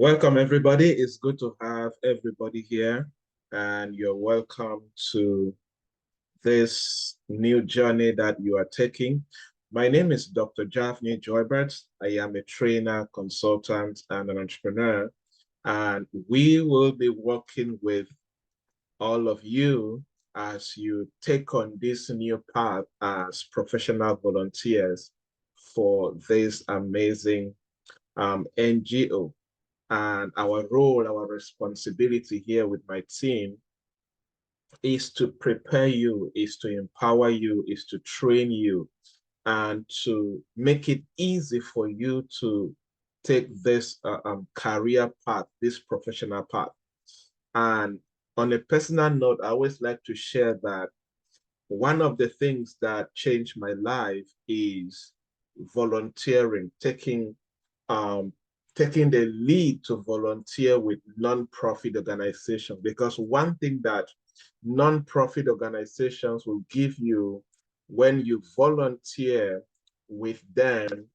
Welcome, everybody. It's good to have everybody here, and you're welcome to this new journey that you are taking. My name is Dr. Jafni Joybert. I am a trainer, consultant, and an entrepreneur, and we will be working with all of you as you take on this new path as professional volunteers for this amazing NGO. And our role, our responsibility here with my team is to prepare you, is to empower you, is to train you, and to make it easy for you to take this career path, this professional path. And on a personal note, I always like to share that one of the things that changed my life is volunteering, um, taking the lead to volunteer with non-profit organizations. Because one thing that non-profit organizations will give you when you volunteer with them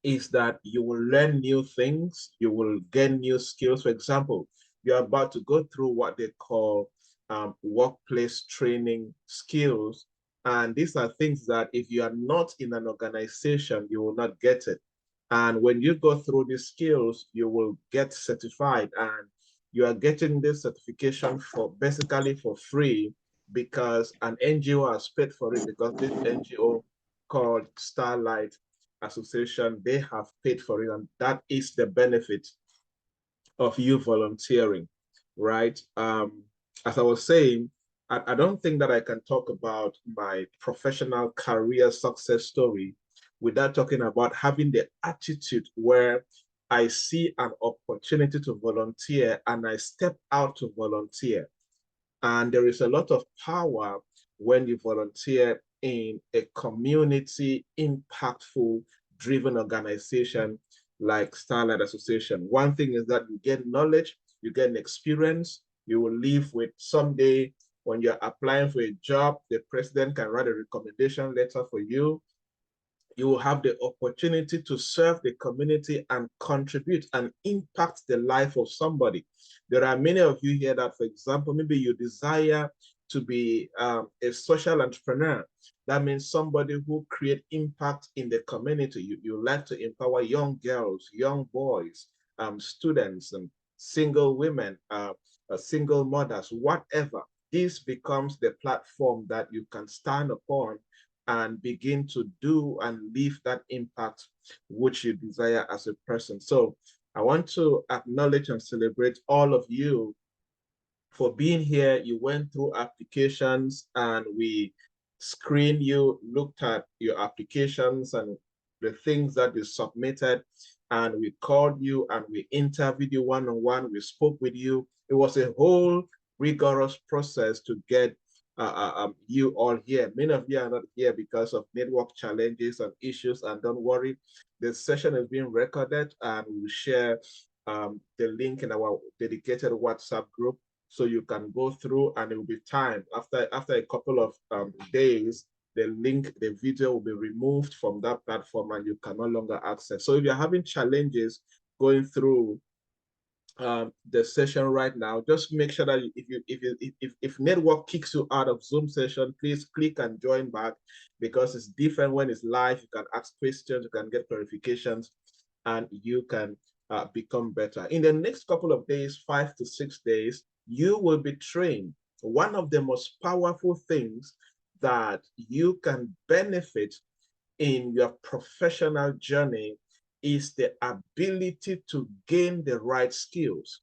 is that you will learn new things, you will gain new skills. For example, you're about to go through what they call workplace training skills. And these are things that if you are not in an organization, you will not get it. And when you go through these skills, you will get certified, and you are getting this certification for basically for free because an NGO has paid for it, because this NGO called Starlight Association, they have paid for it, and that is the benefit of you volunteering, right? As I was saying, I don't think that I can talk about my professional career success story without talking about having the attitude where I see an opportunity to volunteer and I step out to volunteer. And there is a lot of power when you volunteer in a community impactful driven organization like Starlight Association. One thing is that you get knowledge, you get an experience, you will live with someday when you're applying for a job, the president can write a recommendation letter for you. You will have the opportunity to serve the community and contribute and impact the life of somebody. There are many of you here that, for example, maybe you desire to be a social entrepreneur. That means somebody who create impact in the community. You like to empower young girls, young boys, students, and single women, single mothers, whatever. This becomes the platform that you can stand upon and begin to do and leave that impact which you desire as a person. So I want to acknowledge and celebrate all of you for being here. You went through applications and we screened you, looked at your applications and the things that you submitted, and we called you and we interviewed you one-on-one. We spoke with you. It was a whole rigorous process to get you all here. Many of you are not here because of network challenges and issues, and don't worry, the session is being recorded and we'll share the link in our dedicated WhatsApp group so you can go through, and it will be timed. After a couple of days, the link, the video will be removed from that platform and you can no longer access. So if you're having challenges going through the session right now, just make sure that if network kicks you out of Zoom session, please click and join back, because it's different when it's live. You can ask questions, you can get clarifications, and you can become better. In the next couple of days, 5 to 6 days, you will be trained. One of the most powerful things that you can benefit in your professional journey is the ability to gain the right skills,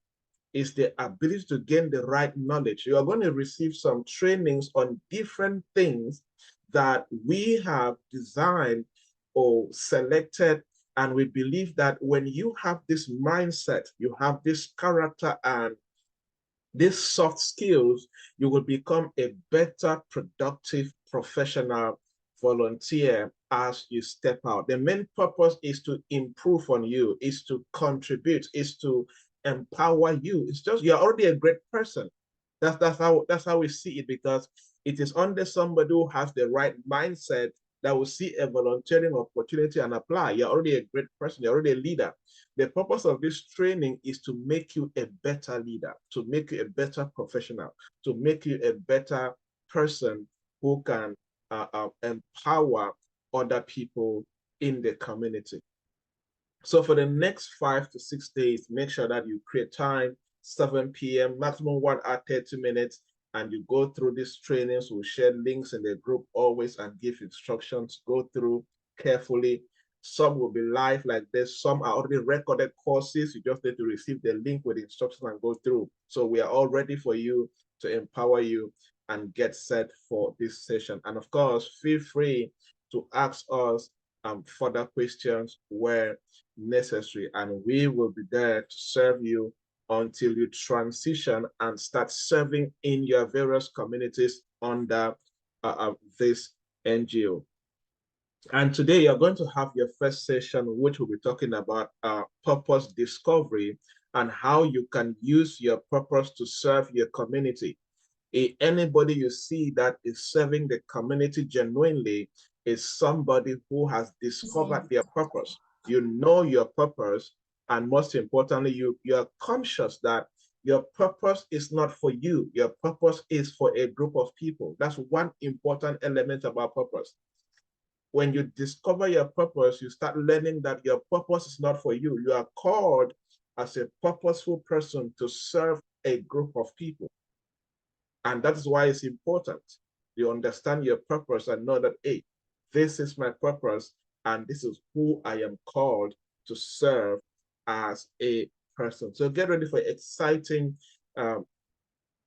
is the ability to gain the right knowledge. You are going to receive some trainings on different things that we have designed or selected. And we believe that when you have this mindset, you have this character and these soft skills, you will become a better, productive professional volunteer as you step out. The main purpose is to improve on you, is to contribute, is to empower you. It's just you're already a great person. That's how we see it, because it is under somebody who has the right mindset that will see a volunteering opportunity and apply. You're already a great person. You're already a leader. The purpose of this training is to make you a better leader, to make you a better professional, to make you a better person who can empower other people in the community. So for the next 5 to 6 days, make sure that you create time, 7 p.m., maximum 1 hour, 30 minutes, and you go through these trainings. We'll share links in the group always and give instructions. Go through carefully. Some will be live like this. Some are already recorded courses. You just need to receive the link with the instructions and go through. So we are all ready for you to empower you and get set for this session. And of course, feel free to ask us further questions where necessary, and we will be there to serve you until you transition and start serving in your various communities under this NGO. And today you're going to have your first session, which will be talking about purpose discovery and how you can use your purpose to serve your community. Anybody you see that is serving the community genuinely is somebody who has discovered their purpose. You know your purpose, and most importantly, you are conscious that your purpose is not for you. Your purpose is for a group of people. That's one important element about purpose. When you discover your purpose, you start learning that your purpose is not for you. You are called as a purposeful person to serve a group of people. And that is why it's important. You understand your purpose and know that, hey, this is my purpose and this is who I am called to serve as a person. So get ready for exciting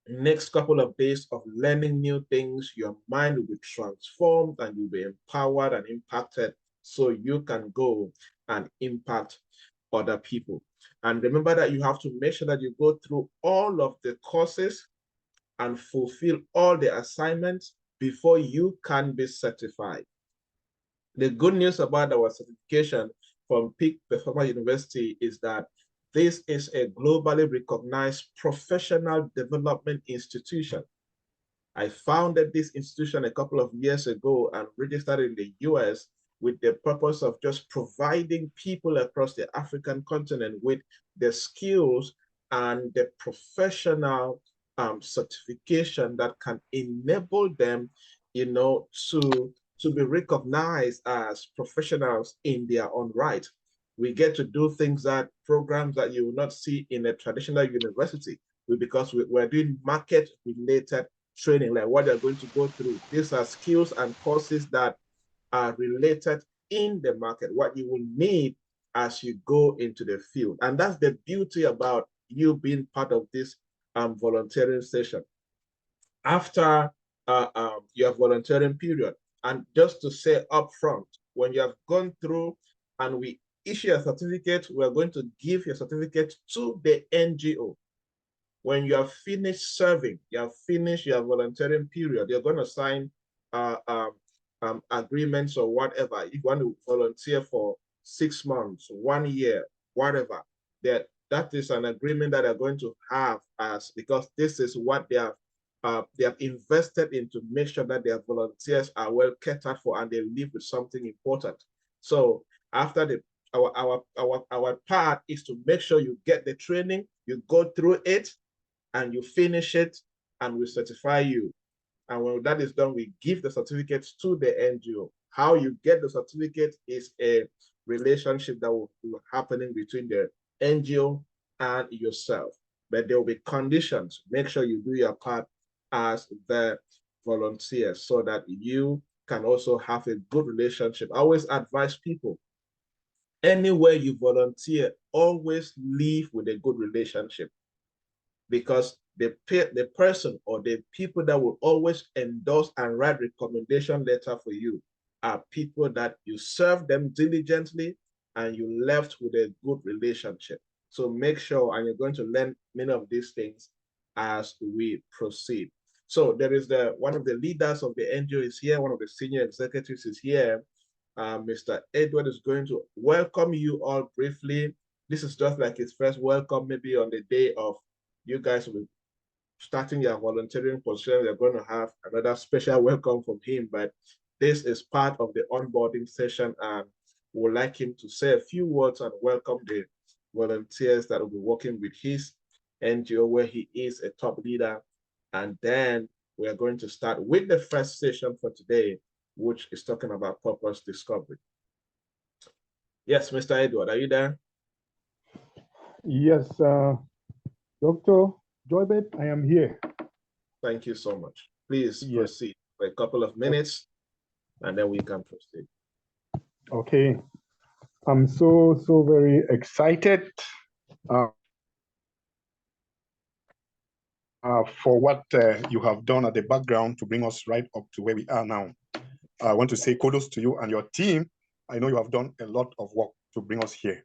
next couple of days of learning new things. Your mind will be transformed and you'll be empowered and impacted so you can go and impact other people. And remember that you have to make sure that you go through all of the courses and fulfill all the assignments before you can be certified. The good news about our certification from Peak Performance University is that this is a globally recognized professional development institution. I founded this institution a couple of years ago and registered in the US with the purpose of just providing people across the African continent with the skills and the professional certification that can enable them, to be recognized as professionals in their own right. We get to do programs that you will not see in a traditional university because we're doing market-related training, like what they're going to go through. These are skills and courses that are related in the market, what you will need as you go into the field. And that's the beauty about you being part of this volunteering session. After your volunteering period, and just to say upfront, when you have gone through and we issue a certificate, we're going to give your certificate to the NGO. When you have finished serving, you have finished your volunteering period, you're going to sign agreements or whatever. If you want to volunteer for 6 months, 1 year, whatever, that is an agreement that they're going to have because this is what they have invested in to make sure that their volunteers are well catered for and they live with something important. So after our part is to make sure you get the training, you go through it, and you finish it, and we certify you. And when that is done, we give the certificates to the NGO. How you get the certificate is a relationship that will be happening between the NGO and yourself. But there will be conditions. Make sure you do your part as the volunteer so that you can also have a good relationship. I always advise people, anywhere you volunteer, always leave with a good relationship, because the person or the people that will always endorse and write recommendation letter for you are people that you serve them diligently and you left with a good relationship. So make sure, and you're going to learn many of these things as we proceed. So there is one of the leaders of the NGO is here, one of the senior executives is here. Mr. Edward is going to welcome you all briefly. This is just like his first welcome, maybe on the day of you guys will be starting your volunteering position. We're going to have another special welcome from him, but This is part of the onboarding session, and we would like him to say a few words and welcome the volunteers that will be working with his NGO, where he is a top leader. And then we are going to start with the first session for today, which is talking about purpose discovery. Yes, Mr. Edward, are you there? Yes, Dr. Joybert, I am here. Thank you so much. Please proceed for a couple of minutes, and then we can proceed. Okay. I'm so very excited for what you have done at the background to bring us right up to where we are now. I want to say kudos to you and your team. I know you have done a lot of work to bring us here.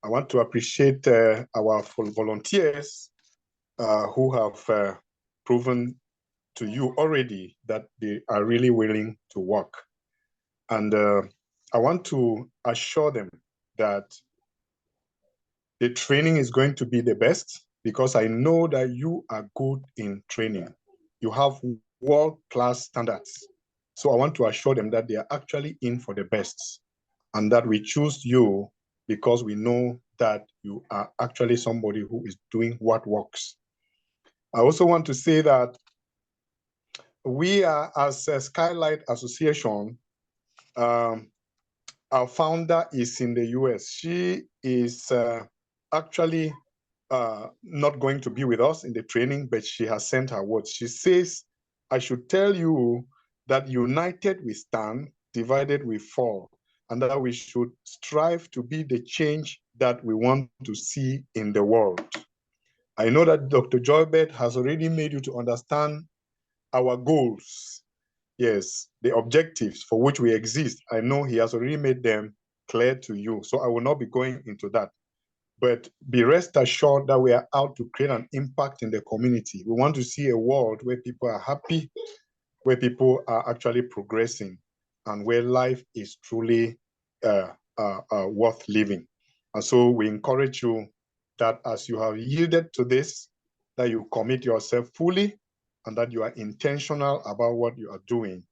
I want to appreciate our volunteers who have proven to you already that they are really willing to work. And I want to assure them that the training is going to be the best, because I know that you are good in training. You have world-class standards. So I want to assure them that they are actually in for the best, and that we choose you because we know that you are actually somebody who is doing what works. I also want to say that we are, as a Skylight Association, our founder is in the US. She is actually not going to be with us in the training, but she has sent her words. She says, I should tell you that united we stand, divided we fall, and that we should strive to be the change that we want to see in the world. I know that Dr. Joybert has already made you to understand our goals. Yes, the objectives for which we exist. I know he has already made them clear to you, so I will not be going into that. But be rest assured that we are out to create an impact in the community. We want to see a world where people are happy, where people are actually progressing, and where life is truly worth living. And so we encourage you that as you have yielded to this, that you commit yourself fully, and that you are intentional about what you are doing.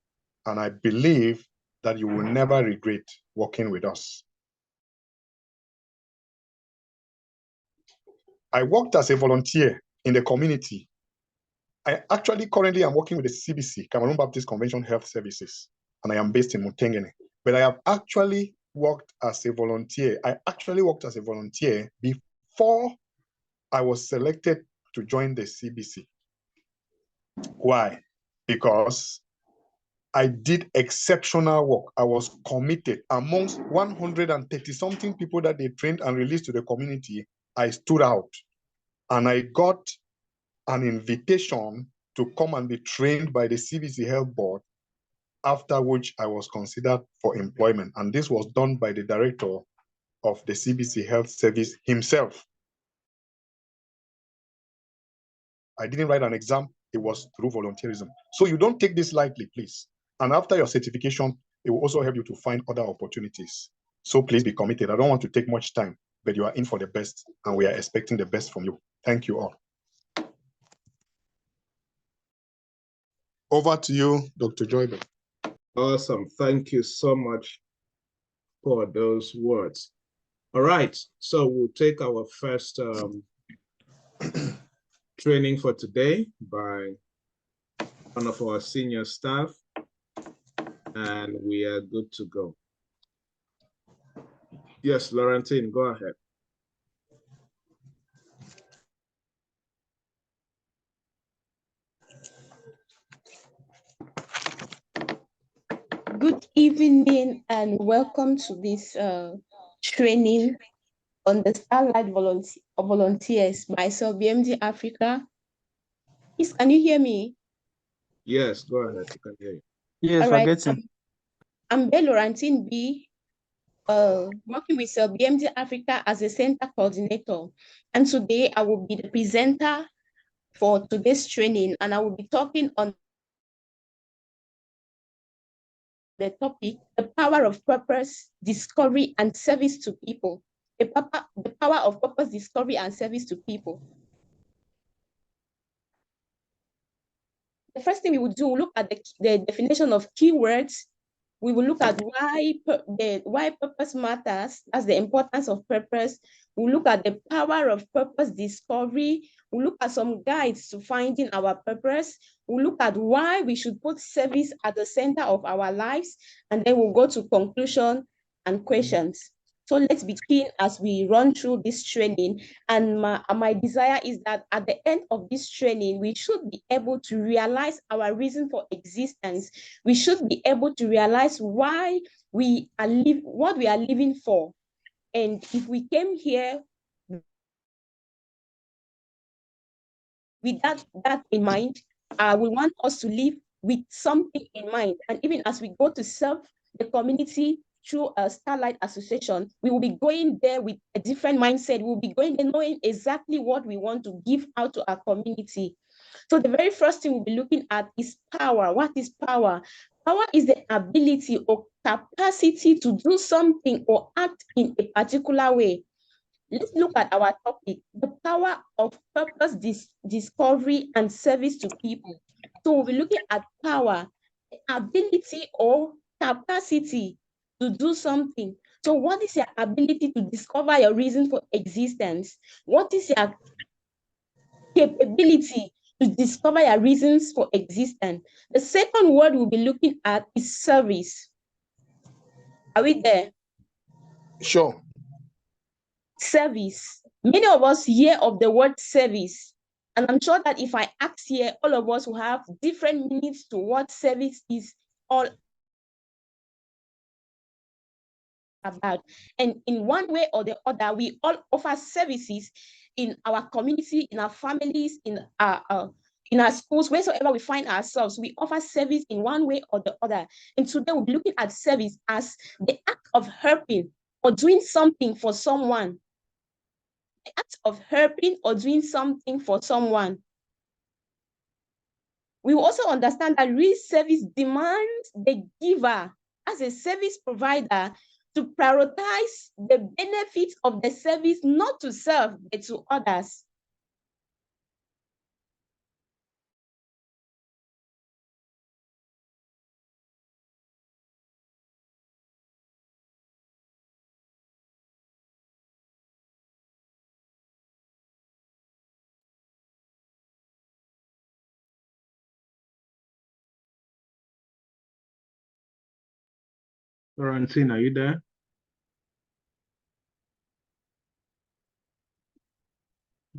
And I believe that you will never regret working with us. I worked as a volunteer in the community. I actually currently am working with the CBC, Cameroon Baptist Convention Health Services, and I am based in Mutengene. But I have actually worked as a volunteer. I actually worked as a volunteer before I was selected to join the CBC. Why? Because I did exceptional work. I was committed. Amongst 130-something people that they trained and released to the community, I stood out. And I got an invitation to come and be trained by the CBC Health Board, after which I was considered for employment. And this was done by the director of the CBC Health Service himself. I didn't write an exam. It was through volunteerism. So you don't take this lightly, please. And after your certification, it will also help you to find other opportunities. So please be committed. I don't want to take much time, but you are in for the best, and we are expecting the best from you. Thank you all. Over to you, Dr. Joybert. Awesome. Thank you so much for those words. All right. So we'll take our first training for today by one of our senior staff, and we are good to go. Yes, Laurentine, go ahead. Good evening and welcome to this training on the Starlight Volunteers by BMD Africa. Please, can you hear me? Yes, go ahead. I can hear you. Yes, all we're right. getting. I'm Laurentine B, working with BMD Africa as a center coordinator. And today I will be the presenter for today's training, and I will be talking on the topic, the power of purpose, discovery, and service to people. The power of purpose, discovery, and service to people. The first thing we would do, look at the definition of keywords, We will look at why purpose matters. That's the importance of purpose. We'll look at the power of purpose discovery. We'll look at some guides to finding our purpose. We'll look at why we should put service at the center of our lives. And then we'll go to conclusion and questions. So let's begin as we run through this training. And my desire is that at the end of this training, we should be able to realize our reason for existence. We should be able to realize why we are what we are living for. And if we came here with that in mind, we want us to live with something in mind. And even as we go to serve the community through a Starlight Association, we will be going there with a different mindset. We'll be going there knowing exactly what we want to give out to our community. So the very first thing we'll be looking at is power. What is power? Power is the ability or capacity to do something or act in a particular way. Let's look at our topic, the power of purpose discovery and service to people. So we'll be looking at power, ability or capacity to do something. So what is your ability to discover your reason for existence? What is your capability to discover your reasons for existence? The second word we'll be looking at is service. Are we there? Sure. Service. Many of us hear of the word service, and I'm sure that if I ask here, all of us will have different meanings to what service is all about. And in one way or the other, we all offer services in our community, in our families, in our schools, wheresoever we find ourselves. We offer service in one way or the other. And today we'll be looking at service as the act of helping or doing something for someone. The act of helping or doing something for someone. We will also understand that real service demands the giver as a service provider to prioritize the benefits of the service, not to serve, but to others. Laurentine, are you there?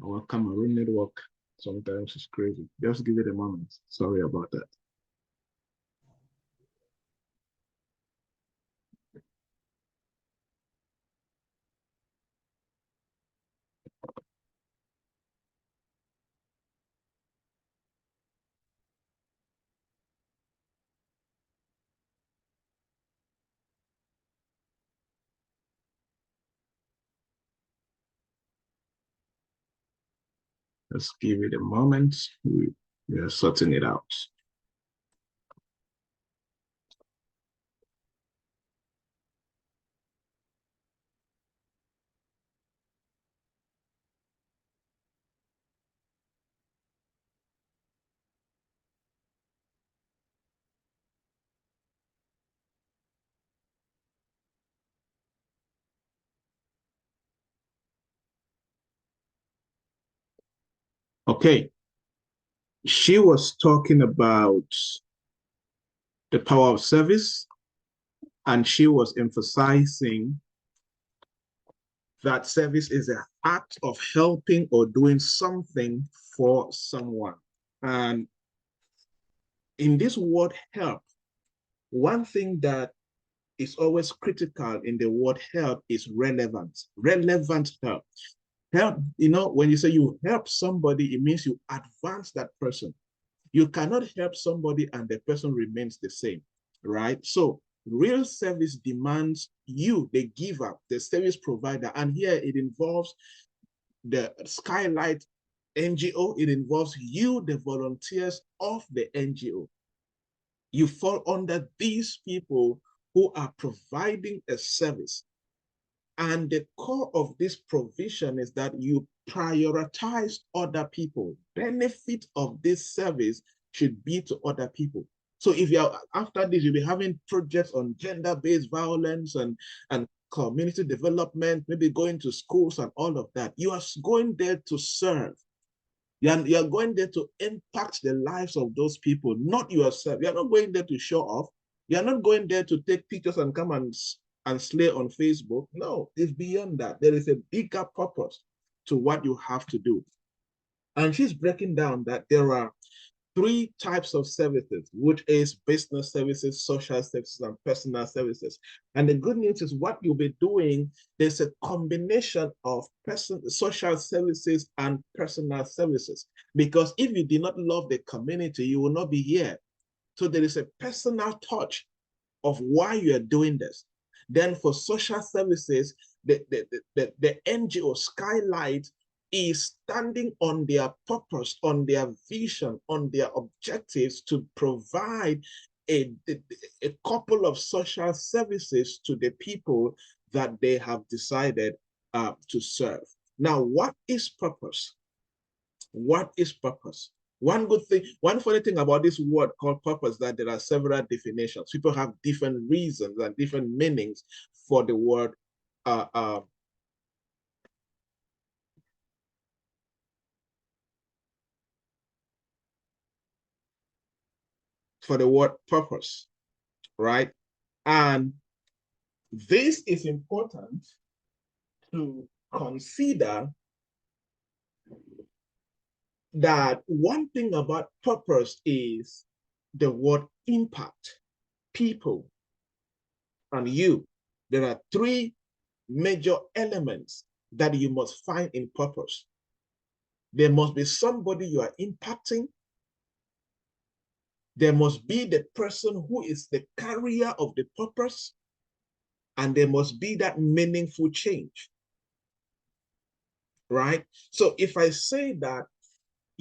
Our Cameroon network sometimes is crazy. Just give it a moment. Sorry about that. Let's give it a moment. We are sorting it out. Okay. She was talking about the power of service, and she was emphasizing that service is an act of helping or doing something for someone. And in this word help, one thing that is always critical in the word help is relevant help. Help, when you say you help somebody, it means you advance that person. You cannot help somebody and the person remains the same, right? So real service demands you, the giver, the service provider. And here it involves the Skylight NGO. It involves you, the volunteers of the NGO. You fall under these people who are providing a service. And the core of this provision is that you prioritize other people. Benefit of this service should be to other people. So if you're after this, you'll be having projects on gender-based violence and community development, maybe going to schools and all of that. You are going there to serve. You're going there to impact the lives of those people, not yourself. You're not going there to show off. You're not going there to take pictures and come and slay on Facebook. No, it's beyond that. There is a bigger purpose to what you have to do. And she's breaking down that there are three types of services, which is business services, social services, and personal services. And the good news is what you'll be doing, there's a combination of social services and personal services. Because if you do not love the community, you will not be here. So there is a personal touch of why you are doing this. Then for social services, the NGO Skylight is standing on their purpose, on their vision, on their objectives to provide a couple of social services to the people that they have decided to serve. Now, what is purpose? What is purpose? One good thing, one funny thing about this word called purpose, that there are several definitions. People have different reasons and different meanings for the word purpose, right? And this is important to consider, that one thing about purpose is the word impact, people, and you. There are three major elements that you must find in purpose. There must be somebody you are impacting. There must be the person who is the carrier of the purpose, and there must be that meaningful change, right? So if I say that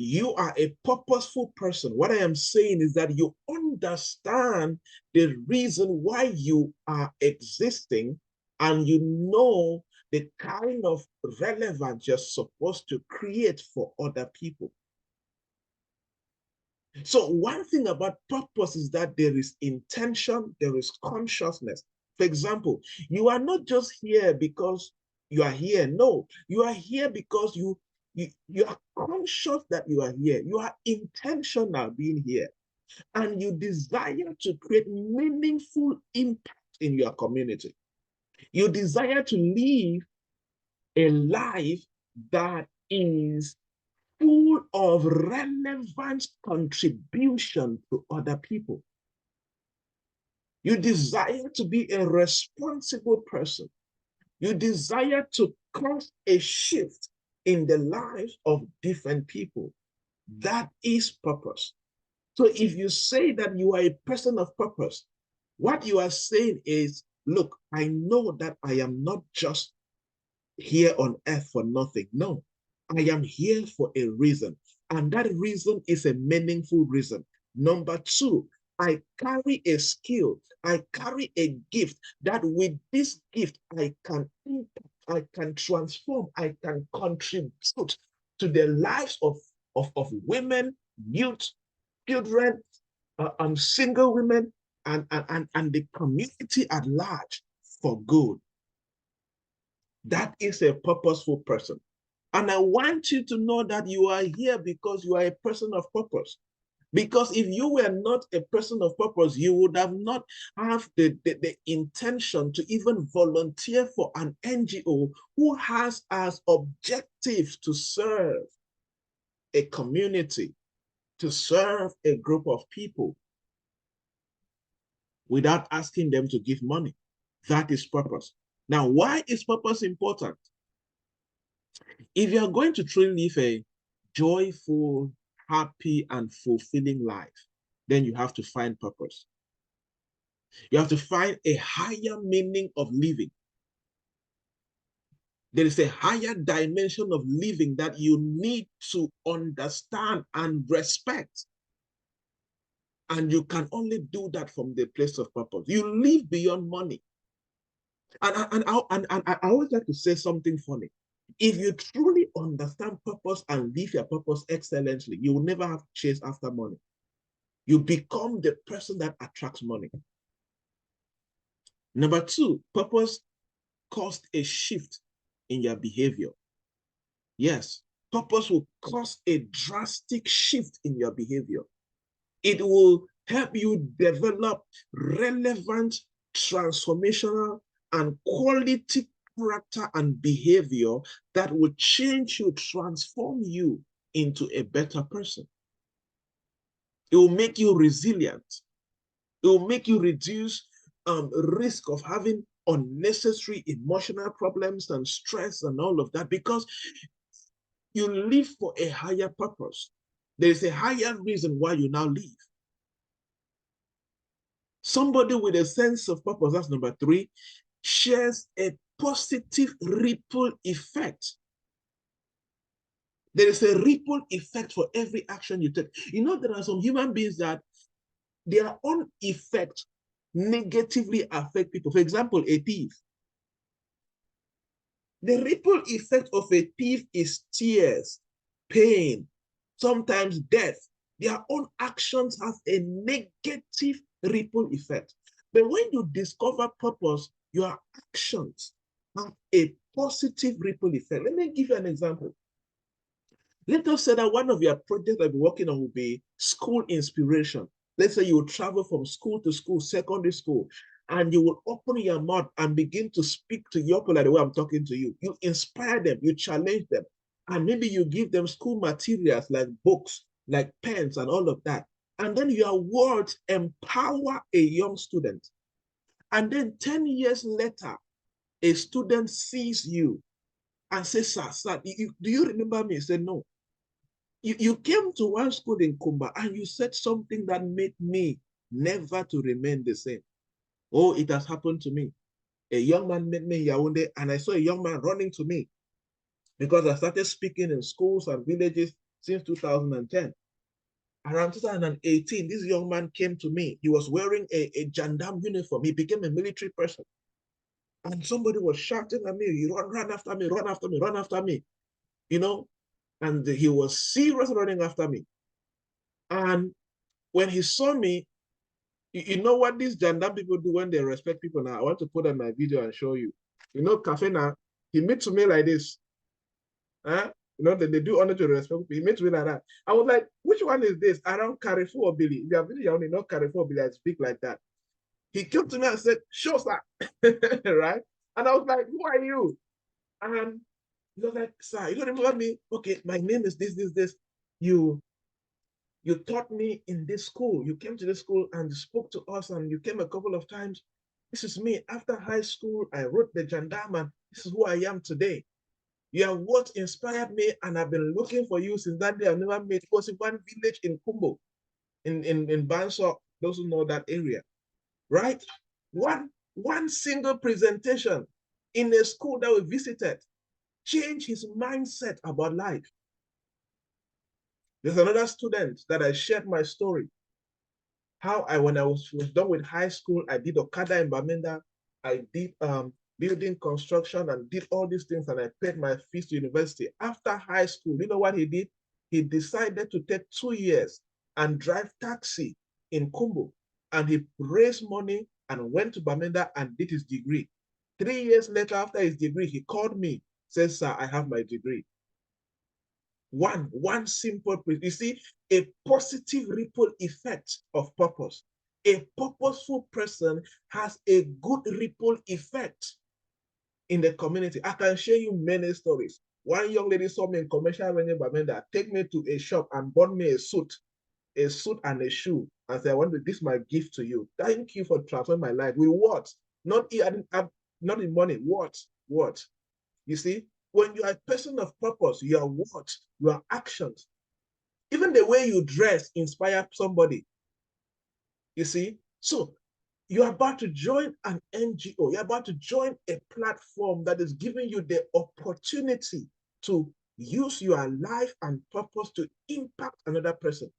you are a purposeful person, what I am saying is that you understand the reason why you are existing, and you know the kind of relevance you're supposed to create for other people. So one thing about purpose is that there is intention, there is consciousness. For example, you are not just here because you are here. No, you are here because you are conscious that you are here. You are intentional being here. And you desire to create meaningful impact in your community. You desire to live a life that is full of relevant contribution to other people. You desire to be a responsible person. You desire to cause a shift in the lives of different people. That is purpose. So if you say that you are a person of purpose, what you are saying is, look, I know that I am not just here on earth for nothing. No, I am here for a reason. And that reason is a meaningful reason. Number two, I carry a skill. I carry a gift that with this gift, I can impact, I can transform, I can contribute to the lives of women, youth, children, single women, and the community at large for good. That is a purposeful person. And I want you to know that you are here because you are a person of purpose. Because if you were not a person of purpose, you would have not have the intention to even volunteer for an NGO who has as objective to serve a community, to serve a group of people without asking them to give money. That is purpose. Now, why is purpose important? If you're going to truly live a joyful, happy, and fulfilling life, then you have to find purpose. You have to find a higher meaning of living. There is a higher dimension of living that you need to understand and respect. And you can only do that from the place of purpose. You live beyond money. And I always like to say something funny. If you truly understand purpose and live your purpose excellently, you will never have to chase after money. You become the person that attracts money. Number two, purpose caused a shift in your behavior. Yes, purpose will cause a drastic shift in your behavior. It will help you develop relevant, transformational, and quality character and behavior that will change you, transform you into a better person. It will make you resilient. It will make you reduce risk of having unnecessary emotional problems and stress and all of that, because you live for a higher purpose. There is a higher reason why you now live. Somebody with a sense of purpose, that's number three, shares a positive ripple effect. There is a ripple effect for every action you take. You know, there are some human beings that their own effect negatively affect people. For example, a thief. The ripple effect of a thief is tears, pain, sometimes death. Their own actions have a negative ripple effect. But when you discover purpose, your actions have a positive ripple effect. Let me give you an example. Let us say that one of your projects that you're working on will be school inspiration. Let's say you will travel from school to school, secondary school, and you will open your mouth and begin to speak to your people like the way I'm talking to you. You inspire them, you challenge them, and maybe you give them school materials like books, like pens, and all of that. And then your words empower a young student. And then 10 years later, a student sees you and says, sir, do you remember me? He said, no. You came to one school in Kumba and you said something that made me never to remain the same. Oh, it has happened to me. A young man met me in Yaoundé and I saw a young man running to me because I started speaking in schools and villages since 2010. Around 2018, this young man came to me. He was wearing a gendarme uniform. He became a military person. And somebody was shouting at me, "You run after me, run after me, run after me." You know, and he was serious running after me. And when he saw me, you know what these gendarme people do when they respect people now? I want to put on my video and show you. You know, Kafena, he meets me like this. Huh? You know, they do honor to respect people. He meets me like that. I was like, which one is this? Around Carrefour or Billy? If you have video, you only know Carrefour or Billy, I speak like that. He came to me and said, "Show, sir." Right? And I was like, "Who are you?" And he was like, "Sir, you don't remember me? Okay, my name is this. You taught me in this school. You came to this school and spoke to us, and you came a couple of times. This is me. After high school, I wrote the gendarme. This is who I am today. You are what inspired me, and I've been looking for you since that day. I've never met. It was in one village in Kumbo, in Banso, those who know that area, right? One single presentation in a school that we visited changed his mindset about life. There's another student that I shared my story. How when I was done with high school, I did Okada in Bamenda. I did building construction and did all these things, and I paid my fees to university. After high school, you know what he did? He decided to take 2 years and drive taxi in Kumbo. And he raised money and went to Bamenda and did his degree. 3 years later, after his degree, he called me, says, "Sir, I have my degree." One simple, you see, a positive ripple effect of purpose. A purposeful person has a good ripple effect in the community. I can share you many stories. One young lady saw me in Commercial Avenue Bamenda, take me to a shop and bought me a suit and a shoe, and said, "I want to give my gift to you. Thank you for transforming my life." With what? Not in money. What? You see, when you are a person of purpose, your words, your actions, even the way you dress inspire somebody. You see, so you're about to join an NGO. You're about to join a platform that is giving you the opportunity to use your life and purpose to impact another person.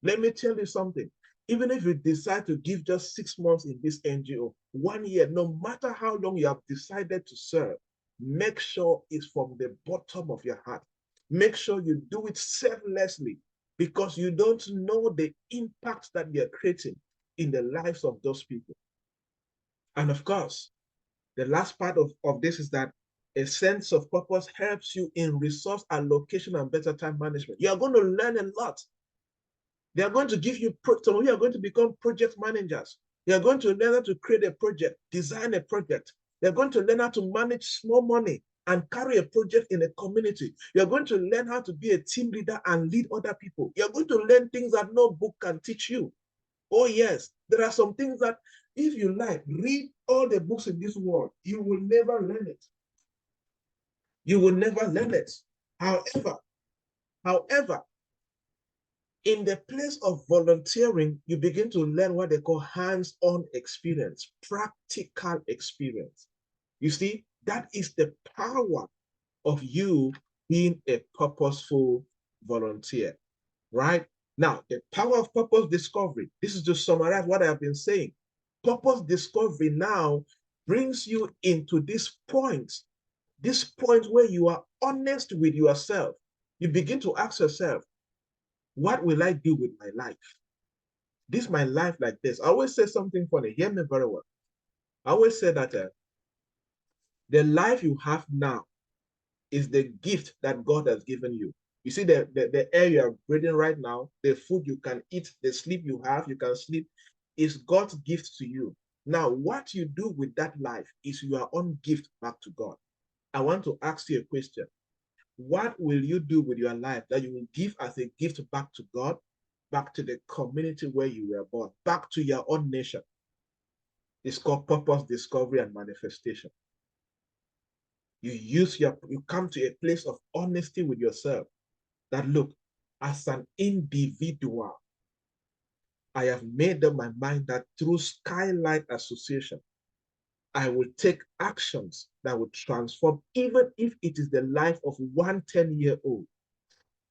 Let me tell you something. Even if you decide to give just 6 months in this NGO, 1 year, no matter how long you have decided to serve, make sure it's from the bottom of your heart. Make sure you do it selflessly. because you don't know the impact that you're creating in the lives of those people. And of course, the last part of this is that a sense of purpose helps you in resource allocation and better time management. You are going to learn a lot. They are going to give you, some of you are going to become project managers. You are going to learn how to create a project, design a project. You're going to learn how to manage small money and carry a project in a community. You're going to learn how to be a team leader and lead other people. You're going to learn things that no book can teach you. Oh yes, there are some things that if you like, read all the books in this world, you will never learn it. You will never learn it. However, in the place of volunteering, you begin to learn what they call hands-on experience, practical experience. You see, that is the power of you being a purposeful volunteer, right? Now, the power of purpose discovery. This is to summarize what I have been saying. Purpose discovery now brings you into this point where you are honest with yourself. You begin to ask yourself, what will I do with my life? This is my life like this. I always say something funny. Hear me very well. I always say that the life you have now is the gift that God has given you. You see the air you are breathing right now, the food you can eat, the sleep you have, you can sleep, is God's gift to you. Now, what you do with that life is your own gift back to God. I want to ask you a question. What will you do with your life that you will give as a gift back to God, back to the community where you were born, back to your own nation? It's called purpose discovery and manifestation. You come to a place of honesty with yourself that, look, as an individual, I have made up my mind that through Skylight Association, I will take actions that will transform, even if it is the life of one 10-year-old,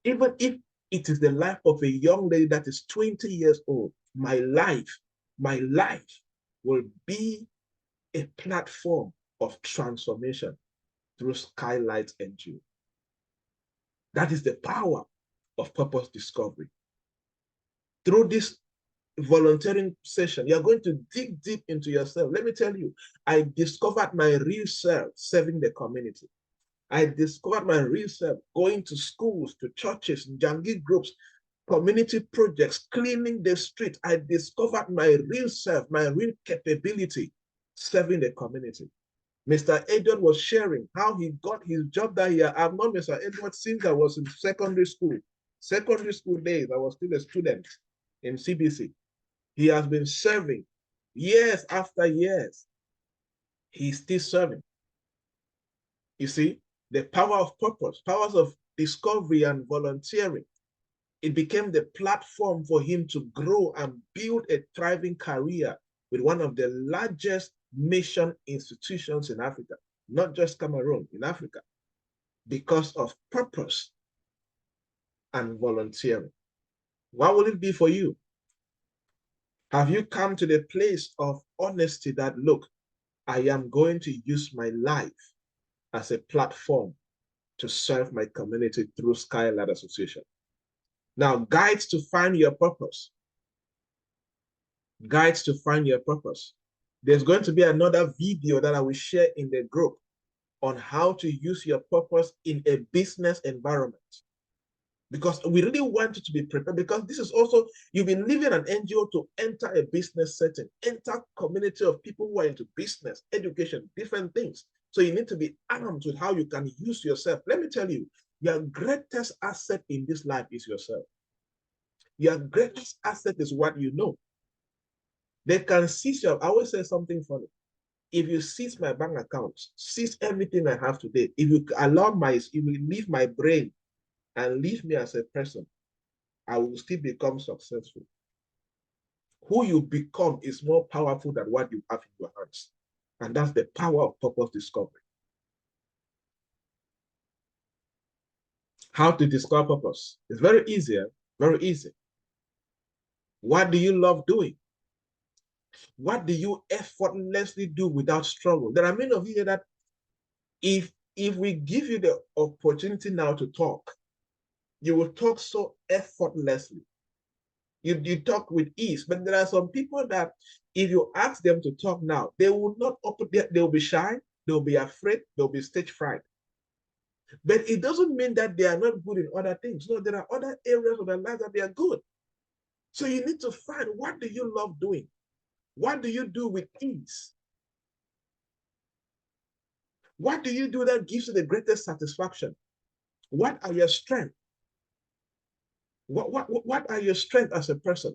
even if it is the life of a young lady that is 20 years old. My life will be a platform of transformation through Skylight NGO. That is the power of purpose discovery. Through this volunteering session, you're going to dig deep into yourself. Let me tell you, I discovered my real self serving the community. I discovered my real self going to schools, to churches, Jangi groups, community projects, cleaning the street. I discovered my real self, my real capability serving the community. Mr. Edward was sharing how he got his job that year. I've known Mr. Edward since I was in secondary school. Secondary school days, I was still a student in CBC. He has been serving years after years. He's still serving. You see, the power of purpose, powers of discovery and volunteering. It became the platform for him to grow and build a thriving career with one of the largest mission institutions in Africa, not just Cameroon, in Africa, because of purpose and volunteering. What will it be for you? Have you come to the place of honesty that, look, I am going to use my life as a platform to serve my community through Skylight Association? Now, guides to find your purpose. Guides to find your purpose. There's going to be another video that I will share in the group on how to use your purpose in a business environment. Because we really want you to be prepared, because this is also, you've been leaving an NGO to enter a business setting, enter community of people who are into business, education, different things. So you need to be armed with how you can use yourself. Let me tell you, your greatest asset in this life is yourself. Your greatest asset is what you know. They can seize your, I always say something funny. If you seize my bank account, seize everything I have today, if you allow if you leave my brain and leave me as a person, I will still become successful. Who you become is more powerful than what you have in your hands. And that's the power of purpose discovery. How to discover purpose? It's very easy, very easy. What do you love doing? What do you effortlessly do without struggle? There are many of you here that if we give you the opportunity now to talk, You will talk so effortlessly. You talk with ease. But there are some people that if you ask them to talk now, they will not open, they'll be shy, they'll be afraid, they'll be stage fright. But it doesn't mean that they are not good in other things. No, there are other areas of their life that they are good. So you need to find, what do you love doing? What do you do with ease? What do you do that gives you the greatest satisfaction? What are your strengths? What are your strengths as a person?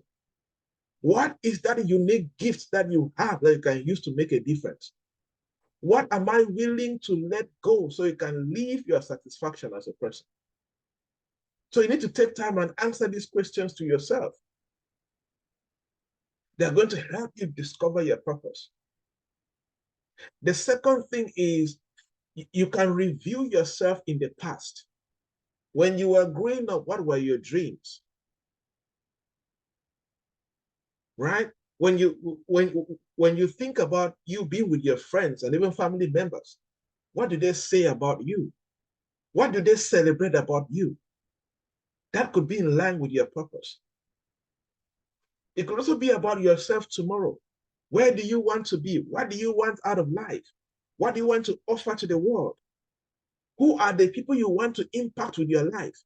What is that unique gift that you have that you can use to make a difference? What am I willing to let go so you can live your satisfaction as a person? So you need to take time and answer these questions to yourself. They're going to help you discover your purpose. The second thing is you can review yourself in the past. When you were growing up, what were your dreams? Right? When you think about you being with your friends and even family members, what do they say about you? What do they celebrate about you? That could be in line with your purpose. It could also be about yourself tomorrow. Where do you want to be? What do you want out of life? What do you want to offer to the world? Who are the people you want to impact with your life?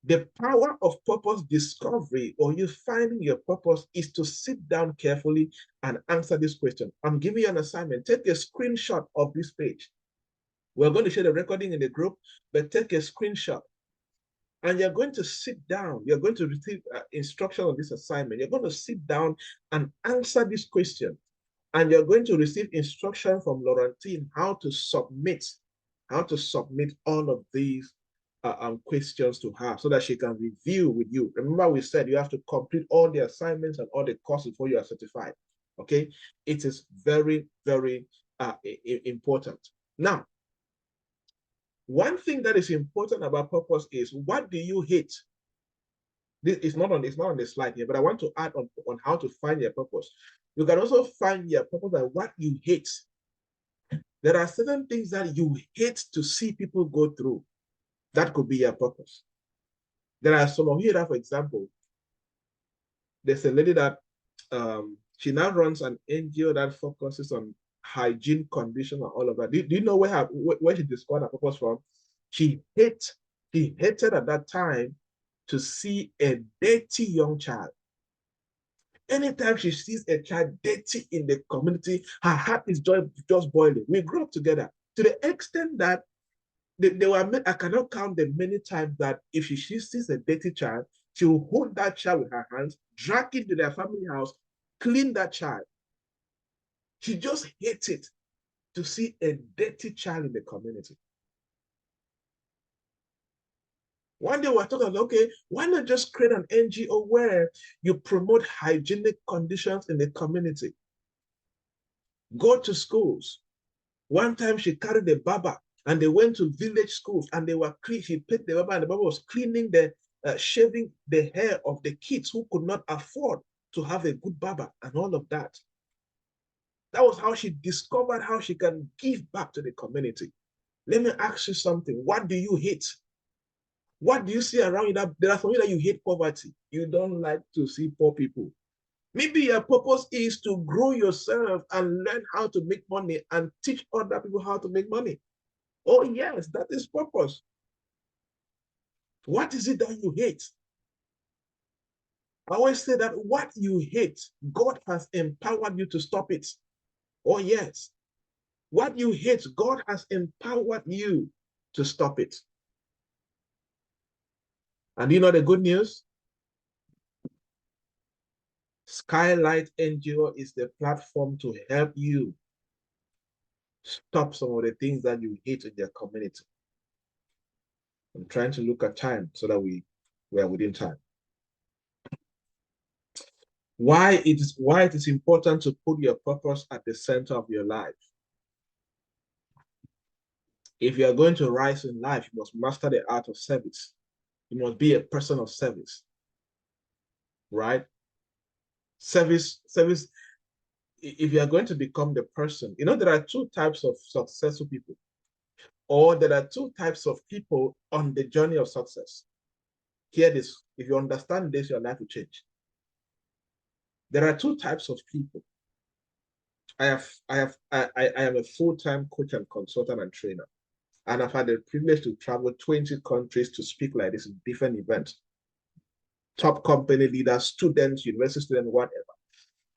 The power of purpose discovery, or you finding your purpose, is to sit down carefully and answer this question. I'm giving you an assignment. Take a screenshot of this page. We're going to share the recording in the group, but take a screenshot. And you're going to sit down. You're going to receive instruction on this assignment. You're going to sit down and answer this question. And you're going to receive instruction from Laurentine how to submit all of these questions to her so that she can review with you. Remember, we said you have to complete all the assignments and all the courses before you are certified. Okay, it is very, very important. Now, one thing that is important about purpose is, what do you hate? This is not on the slide here, but I want to add on how to find your purpose. You can also find your purpose by what you hate. There are certain things that you hate to see people go through. That could be your purpose. There are some of you that, for example, there's a lady that she now runs an NGO that focuses on hygiene condition and all of that. Do you know where she discovered her purpose from? She hated at that time to see a dirty young child. Anytime she sees a child dirty in the community, her heart is just boiling. We grew up together to the extent that I cannot count the many times that if she sees a dirty child, she will hold that child with her hands, drag it to their family house, clean that child. She just hates it to see a dirty child in the community. One day we're talking about, okay, why not just create an NGO where you promote hygienic conditions in the community? Go to schools. One time she carried a baba and they went to village schools and they were clean. She picked the baba and the baba was cleaning shaving the hair of the kids who could not afford to have a good baba and all of that. That was how she discovered how she can give back to the community. Let me ask you something. What do you hate? What do you see around you? That there are some you that you hate poverty. You don't like to see poor people. Maybe your purpose is to grow yourself and learn how to make money and teach other people how to make money. Oh yes, that is purpose. What is it that you hate? I always say that what you hate, God has empowered you to stop it. Oh yes. What you hate, God has empowered you to stop it. And you know the good news? Skylight NGO is the platform to help you stop some of the things that you hate in your community. I'm trying to look at time so that we are within time. Why it is important to put your purpose at the center of your life. If you are going to rise in life, you must master the art of service. You must be a person of service, right? Service. If you are going to become the person, you know, there are two types of successful people. Or there are two types of people on the journey of success. Hear this. If you understand this, your life will change. There are two types of people. I am a full-time coach and consultant and trainer. And I've had the privilege to travel 20 countries to speak like this in different events. Top company leaders, students, university students, whatever.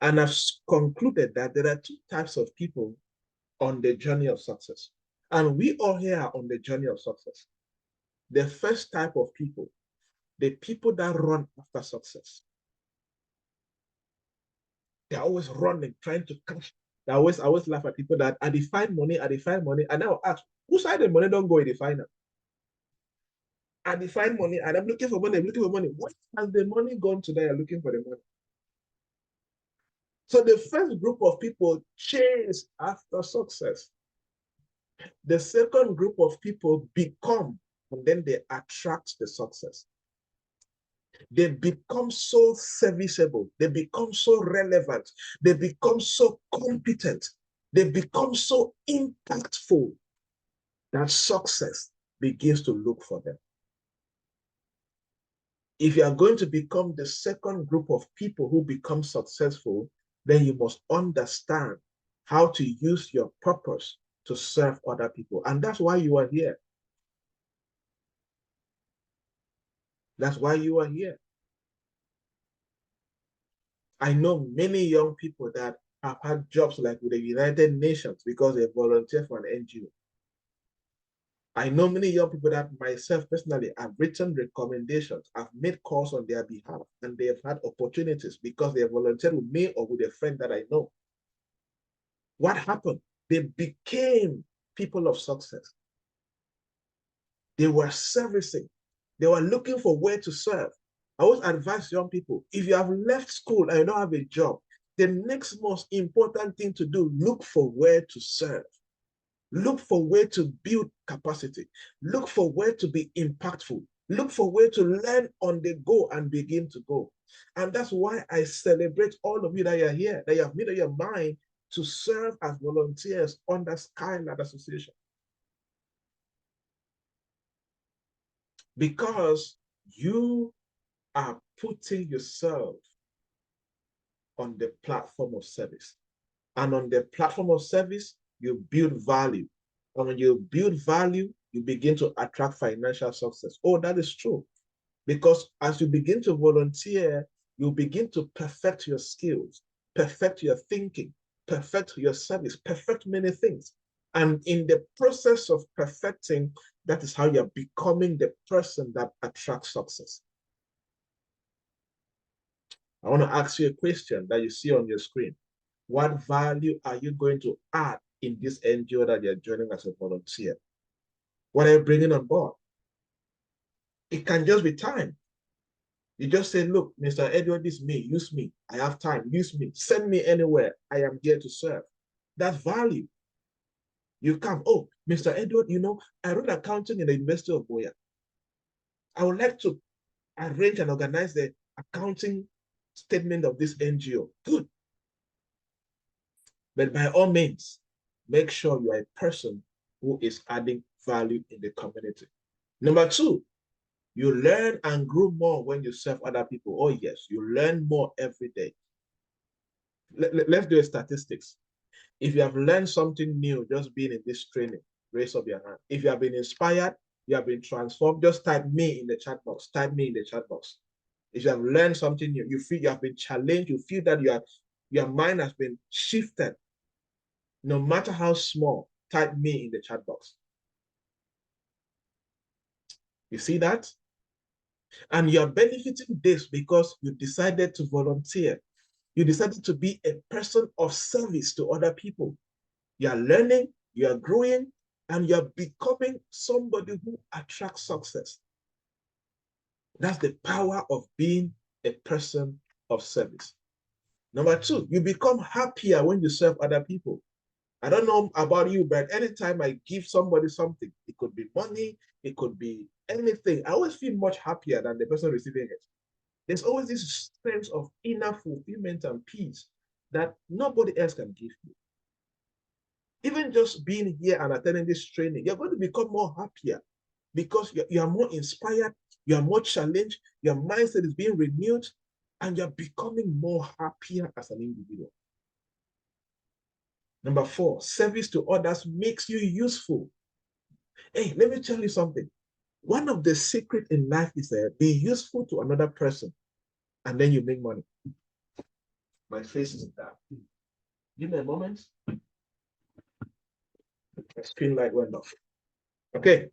And I've concluded that there are two types of people on the journey of success. And we all here are on the journey of success. The first type of people, the people that run after success. They're always running, trying to catch. I always laugh at people that I define money, and I'll ask, whose side the money don't go in the final? I define money, and I'm looking for money, What has the money gone to that you're looking for the money? So the first group of people chase after success. The second group of people become, and then they attract the success. They become so serviceable. They become so relevant. They become so competent. They become so impactful that success begins to look for them. If you are going to become the second group of people who become successful, then you must understand how to use your purpose to serve other people. And that's why you are here. That's why you are here. I know many young people that have had jobs like with the United Nations because they volunteer for an NGO. I know many young people that myself personally have written recommendations, I've made calls on their behalf, and they have had opportunities because they volunteered with me or with a friend that I know. What happened? They became people of success. They were servicing. They were looking for where to serve. I always advise young people, if you have left school and you don't have a job, the next most important thing to do, look for where to serve. Look for where to build capacity. Look for where to be impactful. Look for where to learn on the go and begin to go. And that's why I celebrate all of you that are here, that you have made up your mind to serve as volunteers under Skylight Association. Because you are putting yourself on the platform of service. And on the platform of service, you build value. And when you build value, you begin to attract financial success. Oh, that is true. Because as you begin to volunteer, you begin to perfect your skills, perfect your thinking, perfect your service, perfect many things. And in the process of perfecting, that is how you're becoming the person that attracts success. I want to ask you a question that you see on your screen. What value are you going to add in this NGO that you're joining as a volunteer? What are you bringing on board? It can just be time. You just say, look, Mr. Edward, this is me, use me. I have time, use me. Send me anywhere. I am here to serve. That's value. You come, oh, Mr. Edward, you know, I wrote accounting in the University of Boya. I would like to arrange and organize the accounting statement of this NGO. Good. But by all means, make sure you are a person who is adding value in the community. Number two, you learn and grow more when you serve other people. Oh yes, you learn more every day. Let's do a statistics. If you have learned something new just being in this training, raise up your hand. If you have been inspired, you have been transformed, just type me in the chat box. Type me in the chat box. If you have learned something new, you feel you have been challenged, you feel that your mind has been shifted, no matter how small, type me in the chat box. You see that? And you're benefiting this because you decided to volunteer. You decided to be a person of service to other people. You are learning, you are growing, and you're becoming somebody who attracts success. That's the power of being a person of service. Number two, you become happier when you serve other people. I don't know about you, but anytime I give somebody something, it could be money, it could be anything, I always feel much happier than the person receiving it. There's always this sense of inner fulfillment and peace that nobody else can give you. Even just being here and attending this training, you're going to become more happier because you are more inspired, you are more challenged, your mindset is being renewed, and you're becoming more happier as an individual. Number 4, service to others makes you useful. Hey, let me tell you something. One of the secrets in life is be useful to another person, and then you make money. My face is dark. Give me a moment. My screen light went off. Okay.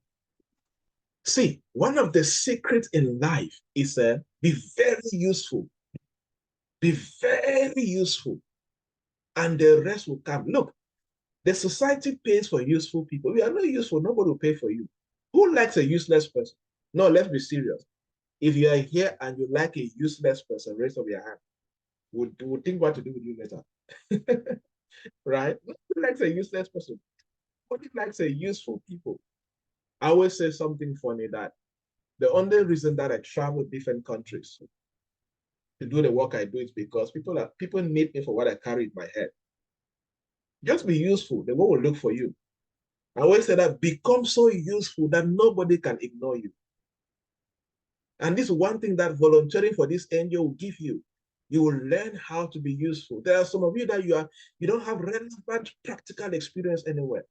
See, one of the secrets in life is be very useful. Be very useful. And the rest will come. Look, the society pays for useful people. We are not useful. Nobody will pay for you. Who likes a useless person? No, let's be serious. If you are here and you like a useless person, raise up your hand. We'll think what to do with you later. Right? Nobody likes a useless person. Nobody likes a useful people. I always say something funny that the only reason that I travel different countries to do the work I do is because people need me for what I carry in my head. Just be useful. The world will look for you. I always say that become so useful that nobody can ignore you. And this is one thing that volunteering for this NGO will give you. You will learn how to be useful. There are some of you that you don't have relevant practical experience anywhere.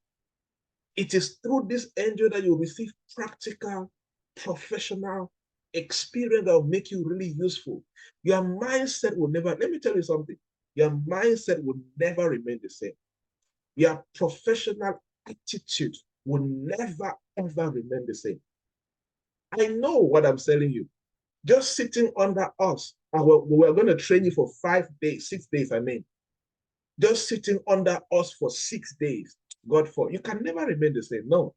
It is through this NGO that you will receive practical, professional experience that will make you really useful. Your mindset will never, let me tell you something, your mindset will never remain the same. Your professional attitude will never, ever remain the same. I know what I'm telling you. Just sitting under us, and we're going to train you for 5 days, 6 days, I mean. Just sitting under us for 6 days, God for, you can never remain the same. No.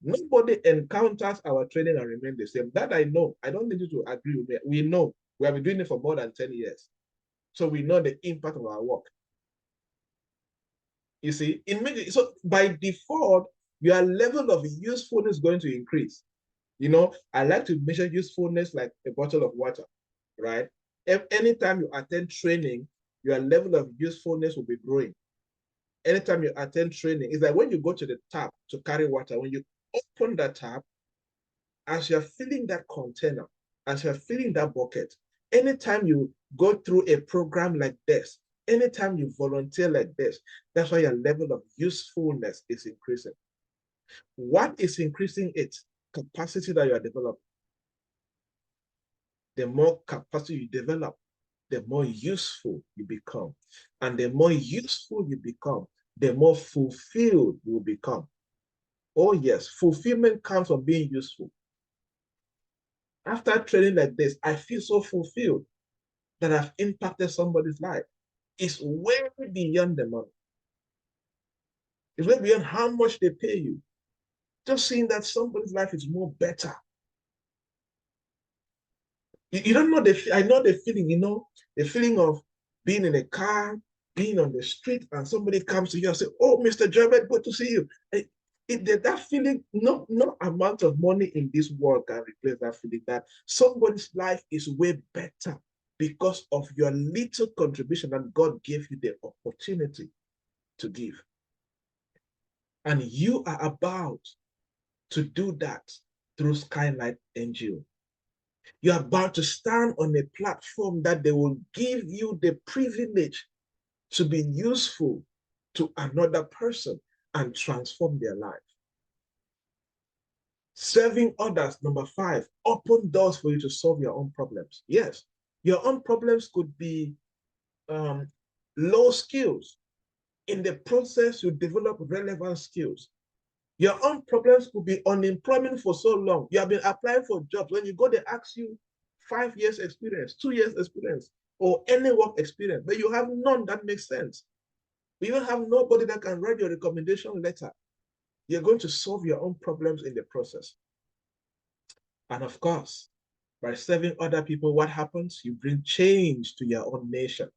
Nobody encounters our training and remain the same. That I know. I don't need you to agree with me. We know. We have been doing it for more than 10 years. So we know the impact of our work. You see, so by default, your level of usefulness is going to increase. You know, I like to measure usefulness like a bottle of water, right? Anytime you attend training, your level of usefulness will be growing. Anytime you attend training, it's like when you go to the tap to carry water, when you open the tap, as you're filling that container, as you're filling that bucket, anytime you go through a program like this, anytime you volunteer like this, that's why your level of usefulness is increasing. What is increasing it? Capacity that you are developing. The more capacity you develop, the more useful you become. And the more useful you become, the more fulfilled you will become. Oh yes, fulfillment comes from being useful. After training like this, I feel so fulfilled that I've impacted somebody's life. It's way beyond the money. It's way beyond how much they pay you. Just seeing that somebody's life is more better. You don't know I know the feeling, you know, the feeling of being in a car, being on the street, and somebody comes to you and say, "Oh, Mr. Javed, good to see you." That feeling, no amount of money in this world can replace that feeling that somebody's life is way better because of your little contribution that God gave you the opportunity to give. And you are about to do that through Skylight NGO. You're about to stand on a platform that they will give you the privilege to be useful to another person and transform their life. Serving others, number 5, open doors for you to solve your own problems. Yes, your own problems could be low skills. In the process, you develop relevant skills. Your own problems could be unemployment for so long. You have been applying for jobs. When you go, they ask you 5 years experience, 2 years experience, or any work experience, but you have none. That makes sense. You don't have nobody that can write your recommendation letter. You're going to solve your own problems in the process. And of course, by serving other people, what happens? You bring change to your own nation.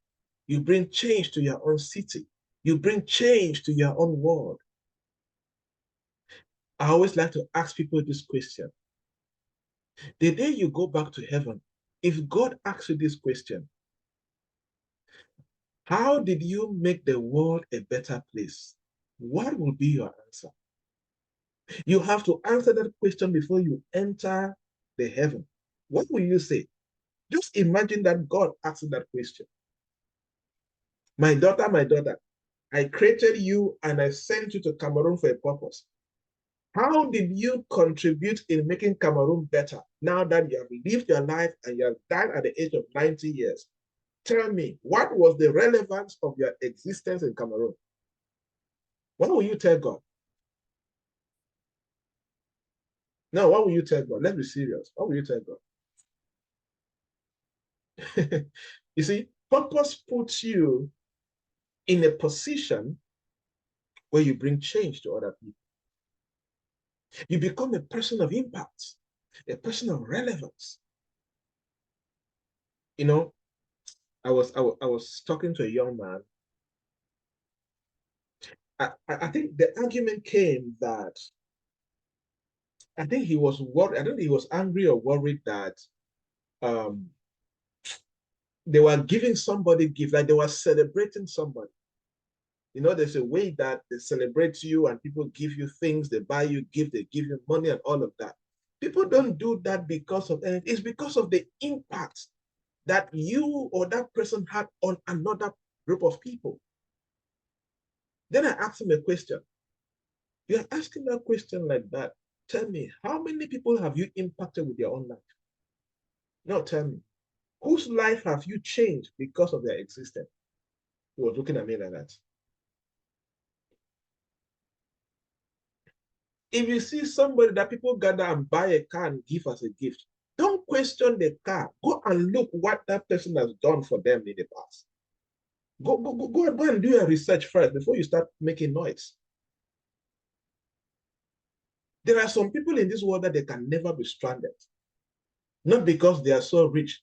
You bring change to your own city. You bring change to your own world. I always like to ask people this question. The day you go back to heaven, if God asks you this question, how did you make the world a better place? what will be your answer? You have to answer that question before you enter the heaven. What will you say? Just imagine that God asked that question. My daughter, I created you and I sent you to Cameroon for a purpose. How did you contribute in making Cameroon better now that you have lived your life and you have died at the age of 90 years? Tell me, what was the relevance of your existence in Cameroon? What will you tell God? No, what will you tell God? Let's be serious. What will you tell God? You see, purpose puts you in a position where you bring change to other people. You become a person of impact, a person of relevance. You know, I was talking to a young man. I think the argument came that I think he was worried. I don't think he was angry or worried that um, they were giving somebody gift, like they were celebrating somebody. You know, there's a way that they celebrate you and people give you things, they buy you gifts, they give you money and all of that. People don't do that because of anything. It's because of the impact that you or that person had on another group of people. Then I asked him a question. You're asking that question like that. Tell me, how many people have you impacted with your own life? No, tell me, whose life have you changed because of their existence? He was looking at me like that. If you see somebody that people gather and buy a car and give as a gift, don't question the car. Go and look what that person has done for them in the past. Go and do your research first before you start making noise. There are some people in this world that they can never be stranded. Not because they are so rich,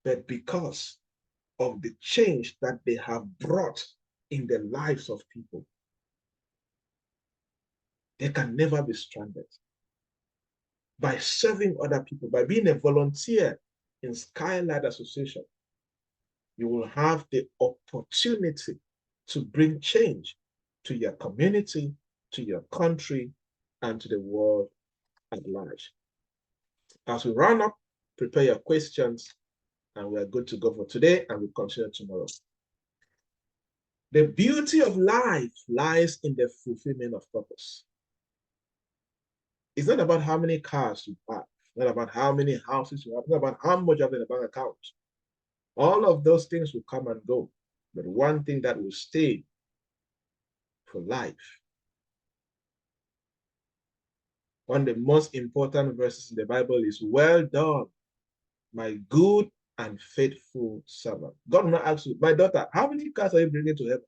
but because of the change that they have brought in the lives of people. They can never be stranded. By serving other people, by being a volunteer in Skylight Association, you will have the opportunity to bring change to your community, to your country, and to the world at large. As we run up, prepare your questions, and we are good to go for today, and we'll continue tomorrow. The beauty of life lies in the fulfillment of purpose. It's not about how many cars you have, not about how many houses you have, not about how much you have in the bank account. All of those things will come and go. But one thing that will stay for life. One of the most important verses in the Bible is, well done, my good and faithful servant. God will not ask you, my daughter, how many cars are you bringing to heaven?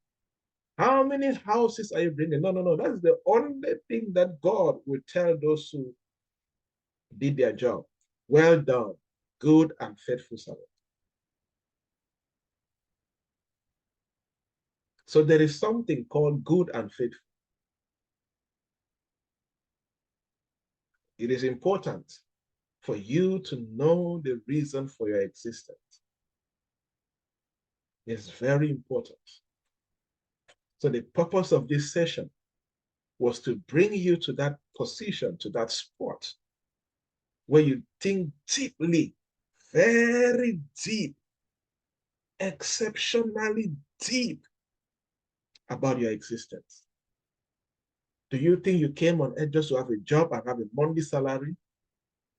How many houses are you bringing? No. That's the only thing that God will tell those who did their job. Well done, good and faithful servant. So there is something called good and faithful. It is important for you to know the reason for your existence. It's very important. So the purpose of this session was to bring you to that position, to that spot where you think deeply, very deep, exceptionally deep about your existence. Do you think you came on earth just to have a job and have a monthly salary?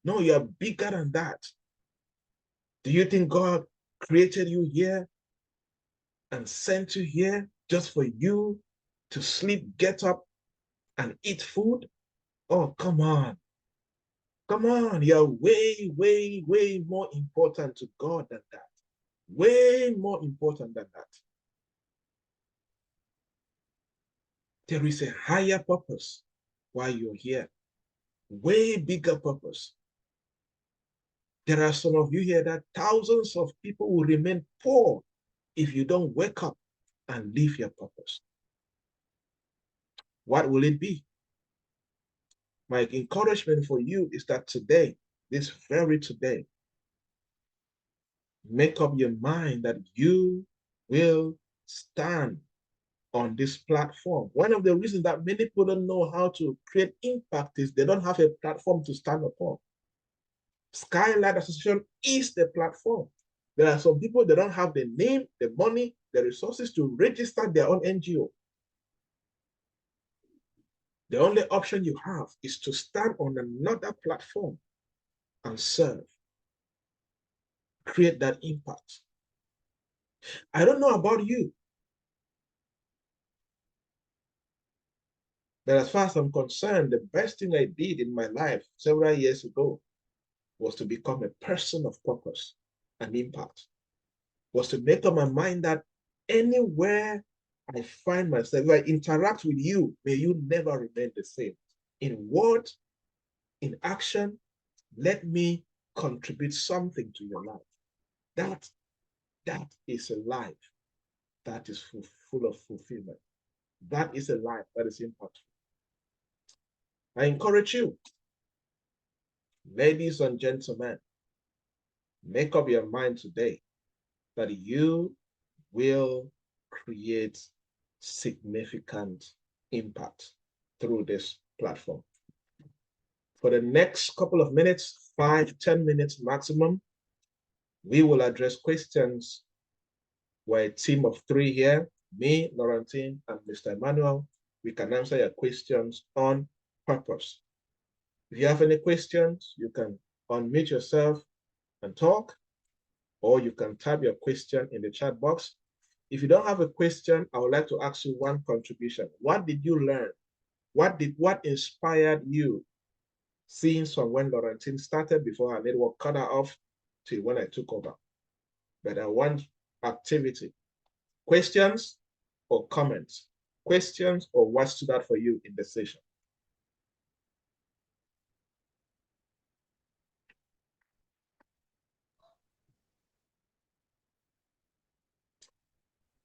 No, you are bigger than that. Do you think God created you here and sent you here just for you to sleep, get up, and eat food? Oh, come on. Come on. You're way, way, way more important to God than that. Way more important than that. There is a higher purpose why you're here. Way bigger purpose. There are some of you here that thousands of people will remain poor if you don't wake up and live your purpose. What will it be? My encouragement for you is that today, this very today, make up your mind that you will stand on this platform. One of the reasons that many people don't know how to create impact is they don't have a platform to stand upon. Skylight Association is the platform. There are some people that don't have the name, the money, the resources to register their own NGO. The only option you have is to stand on another platform and serve. Create that impact. I don't know about you, but as far as I'm concerned, the best thing I did in my life several years ago was to become a person of purpose and impact. Was to make up my mind that anywhere I find myself, if I interact with you, may you never remain the same. In word, in action, let me contribute something to your life. That is a life that is full of fulfillment. That is a life that is impactful. I encourage you, ladies and gentlemen, make up your mind today that you will create significant impact through this platform. For the next couple of minutes, 5-10 minutes maximum, we will address questions. We're a team of 3 here, me, Laurentine, and Mr. Emmanuel. We can answer your questions on purpose. If you have any questions, you can unmute yourself and talk, or you can type your question in the chat box. If you don't have a question, I would like to ask you one contribution. What did you learn? What inspired you since from when Laurentine started before her network cut her off till when I took over? But I want activity. Questions or comments? Questions or what stood out for you in the session?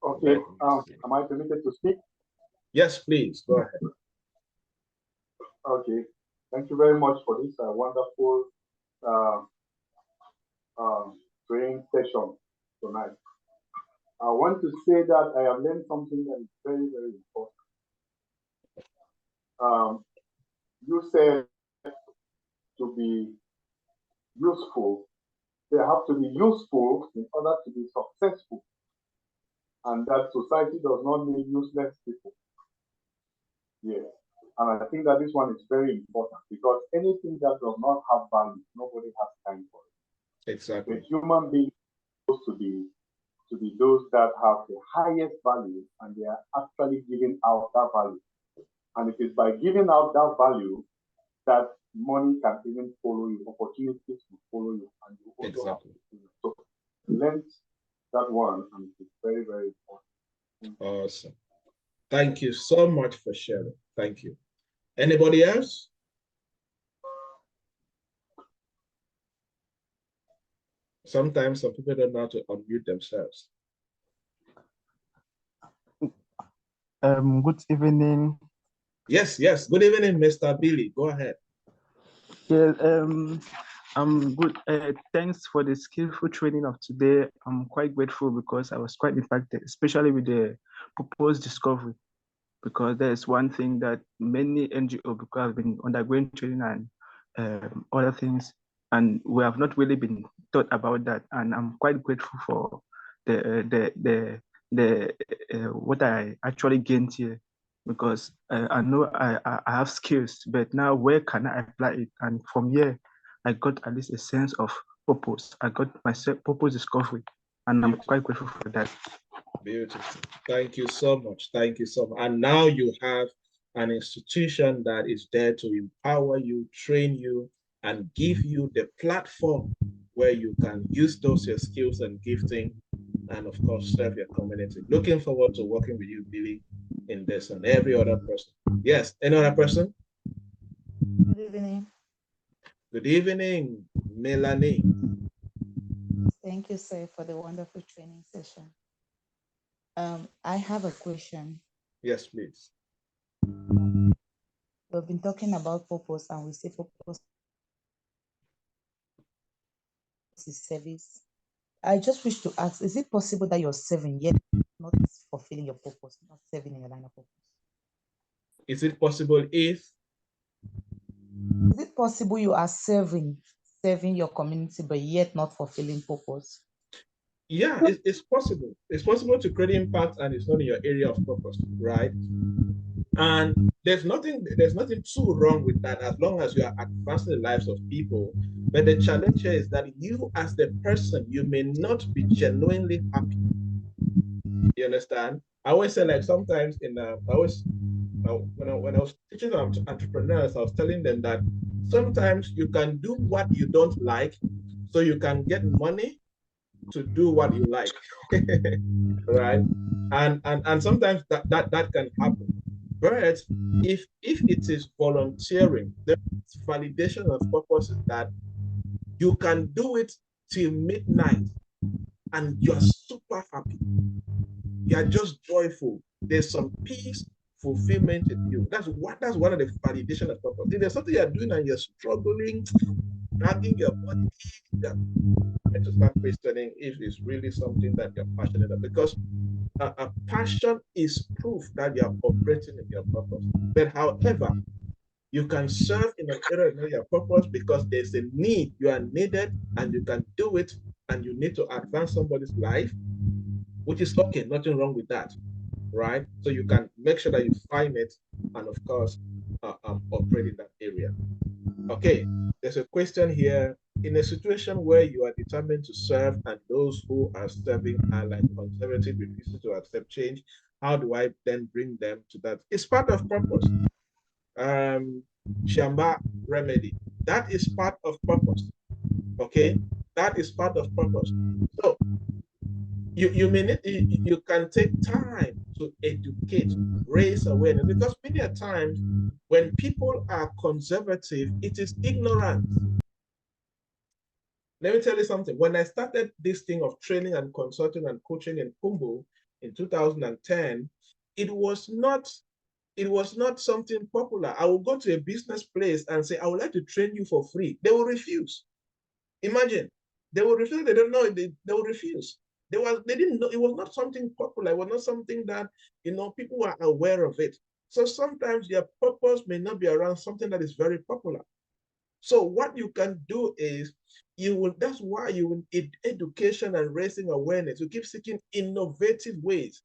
Okay, am I permitted to speak? Yes, please, go ahead. Okay, thank you very much for this wonderful training session tonight. I want to say that I have learned something that is very, very important. You said to be useful, they have to be useful in order to be successful, and that society does not need useless people. Yes, and I think that this one is very important because anything that does not have value, nobody has time for it. Exactly. The human being is supposed to be those that have the highest value, and they are actually giving out that value. And it is by giving out that value that money can even follow you, opportunities will follow you, and you also exactly. have to. So learn that one, and it's very, very important. Awesome. Thank you so much for sharing. Thank you. Anybody else? Sometimes some people don't know how to unmute themselves. Good evening. Yes. Good evening, Mr. Billy. Go ahead. Yeah, I'm good. Thanks for the skillful training of today. I'm quite grateful because I was quite impacted, especially with the purpose discovery, because there's one thing that many NGO have been undergoing training and other things, and we have not really been taught about that. And I'm quite grateful for the what I actually gained here, because I know I have skills, but now where can I apply it? And from here, I got at least a sense of purpose. I got my purpose discovery, and I'm quite grateful for that. Beautiful. Thank you so much. Thank you so much. And now you have an institution that is there to empower you, train you, and give you the platform where you can use those your skills and gifting, and of course, serve your community. Looking forward to working with you, Billy, in this and every other person. Yes, any other person? Good evening. Good evening, Melanie. Thank you, sir, for the wonderful training session. I have a question. Yes, please. We've been talking about purpose, and we say purpose is service. I just wish to ask, is it possible that you're serving yet not fulfilling your purpose, not serving in your line of purpose? Is it possible if? Is it possible you are serving your community, but yet not fulfilling purpose? Yeah, it's possible. It's possible to create impact and it's not in your area of purpose, right? And there's nothing too wrong with that as long as you are advancing the lives of people. But the challenge here is that you as the person, you may not be genuinely happy. You understand? I always say, like, sometimes when I was teaching entrepreneurs, I was telling them that sometimes you can do what you don't like so you can get money to do what you like. Right? And sometimes that can happen. But if it is volunteering, the validation of purpose is that you can do it till midnight and you're super happy. You're just joyful. There's some peace, fulfillment in you. That's one of the validation of purpose. If there's something you're doing and you're struggling, dragging your body, to start questioning if it's really something that you're passionate about, because a passion is proof that you're operating in your purpose. But however, you can serve in an area of your purpose because there's a need, you are needed, and you can do it, and you need to advance somebody's life, which is okay, nothing wrong with that, right? So you can make sure that you find it, and of course, operate in that area. Okay, there's a question here. In a situation where you are determined to serve and those who are serving are like conservative, refusing to accept change, how do I then bring them to that? It's part of purpose. Shamba remedy. That is part of purpose. Okay, that is part of purpose. So you may need, you can take time to educate, raise awareness, because many a times when people are conservative, it is ignorance. Let me tell you something. When I started this thing of training and consulting and coaching in Kumbu in 2010, it was not something popular. I would go to a business place and say, I would like to train you for free. They will refuse. Imagine, they will refuse. They don't know. They will refuse. They didn't know. It was not something popular. It was not something that, people were aware of it. So sometimes your purpose may not be around something that is very popular. So what you can do is that's why you will education and raising awareness. You keep seeking innovative ways.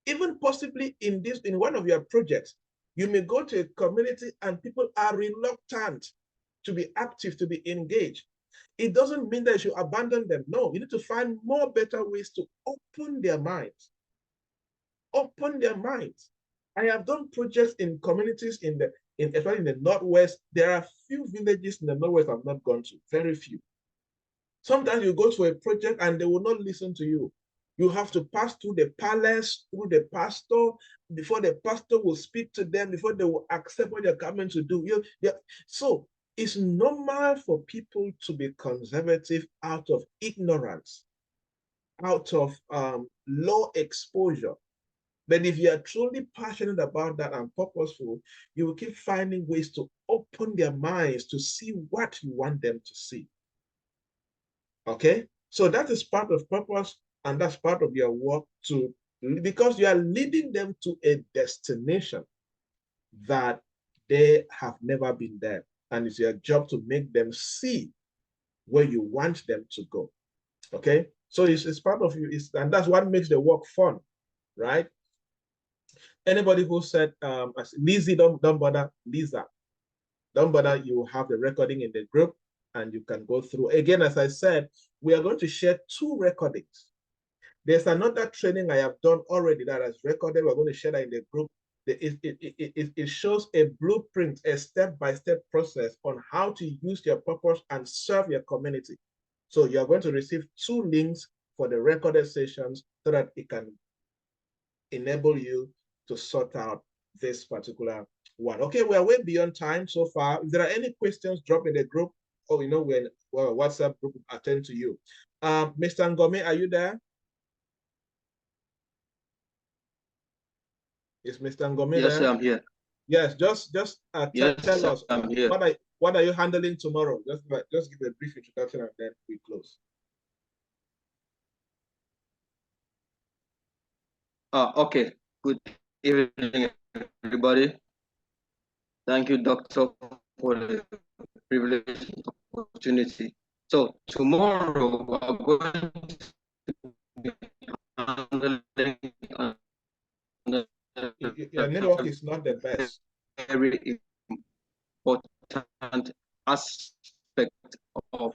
Even possibly in one of your projects, you may go to a community and people are reluctant to be active, to be engaged. It doesn't mean that you should abandon them. No, you need to find more better ways to open their minds. Open their minds. I have done projects in communities especially in the Northwest. There are few villages in the Northwest I've not gone to, very few. Sometimes you go to a project and they will not listen to you. You have to pass through the palace, through the pastor, before the pastor will speak to them, before they will accept what you're coming to do. So it's normal for people to be conservative out of ignorance, out of low exposure. But if you are truly passionate about that and purposeful, you will keep finding ways to open their minds to see what you want them to see. Okay? So that is part of purpose, and that's part of your work because you are leading them to a destination that they have never been there. And it's your job to make them see where you want them to go. Okay? So it's part of you, and that's what makes the work fun, right? Anybody who said, Lizzie, don't bother, Lisa, don't bother, you have the recording in the group and you can go through. Again, as I said, we are going to share 2 recordings. There's another training I have done already that is recorded. We're going to share that in the group. It shows a blueprint, a step-by-step process on how to use your purpose and serve your community. So you're going to receive 2 links for the recorded sessions so that it can enable you to sort out this particular one. Okay, we are way beyond time so far. If there are any questions, drop in the group, or when WhatsApp group will attend to you. Mr. Ngome, are you there? Is Mr. Ngome Yes, there? I'm here. Yes, just Yes, tell us I'm here. what are you handling tomorrow? Just give a brief introduction and then we close. Okay. Good evening, everybody. Thank you, Doctor, for the privilege and opportunity. So tomorrow we are going to be handling Your network is not the best. very important aspect of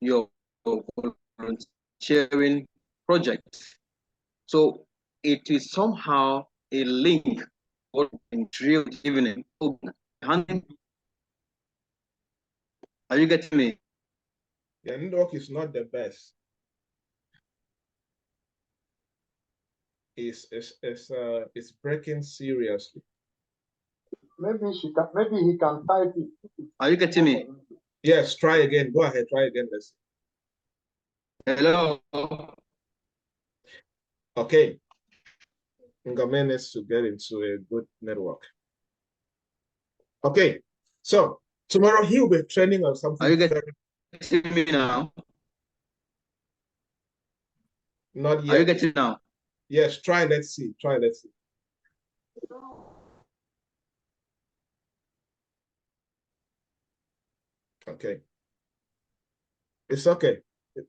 your volunteering project. So it is somehow a link or in drill evening. Are you getting me? Your network is not the best. It's breaking seriously. Maybe he can type it. Are you getting me? Yes, try again. Go ahead, try again. Let's see. Hello. Okay. Ngame needs to get into a good network. Okay, so tomorrow he will be training on something. Are you getting me now? Not yet. Are you getting now? Yes, try. Let's see. Try. Let's see. Okay. It's okay.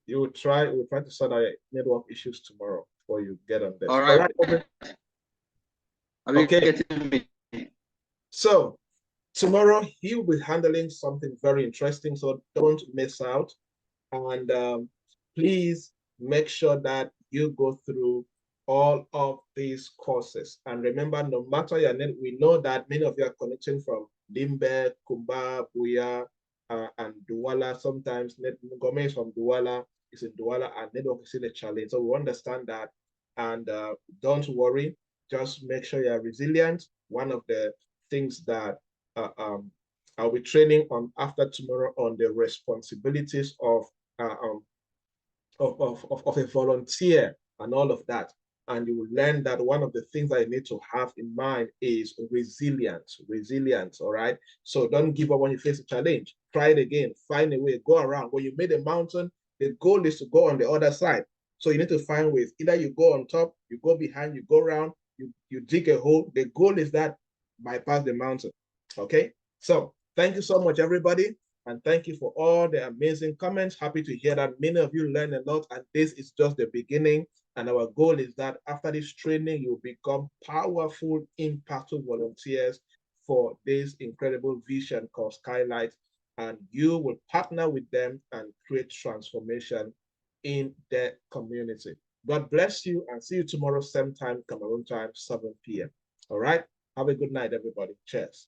You will try. We'll try to sort out network issues tomorrow before you get on this. All right. Okay. Are you Okay. getting me? So tomorrow he will be handling something very interesting. So don't miss out. And please make sure that you go through all of these courses. And remember, no matter your name, we know that many of you are connecting from Limbe, Kumba, Buya, and Douala. Sometimes Ngome is from Douala, is in Douala, and network is in a challenge. So we understand that. And don't worry, just make sure you're resilient. One of the things that I'll be training on after tomorrow on the responsibilities of a volunteer and all of that. And you will learn that one of the things that you need to have in mind is resilience, all right? So don't give up when you face a challenge. Try it again, find a way, go around. When you made a mountain, the goal is to go on the other side. So you need to find ways. Either you go on top, you go behind, you go around, you dig a hole. The goal is that bypass the mountain, okay? So thank you so much, everybody. And thank you for all the amazing comments. Happy to hear that many of you learn a lot, and this is just the beginning. And our goal is that after this training, you become powerful, impactful volunteers for this incredible vision called Skylight. And you will partner with them and create transformation in the community. God bless you, and see you tomorrow, same time, Cameroon time, 7 p.m. All right? Have a good night, everybody. Cheers.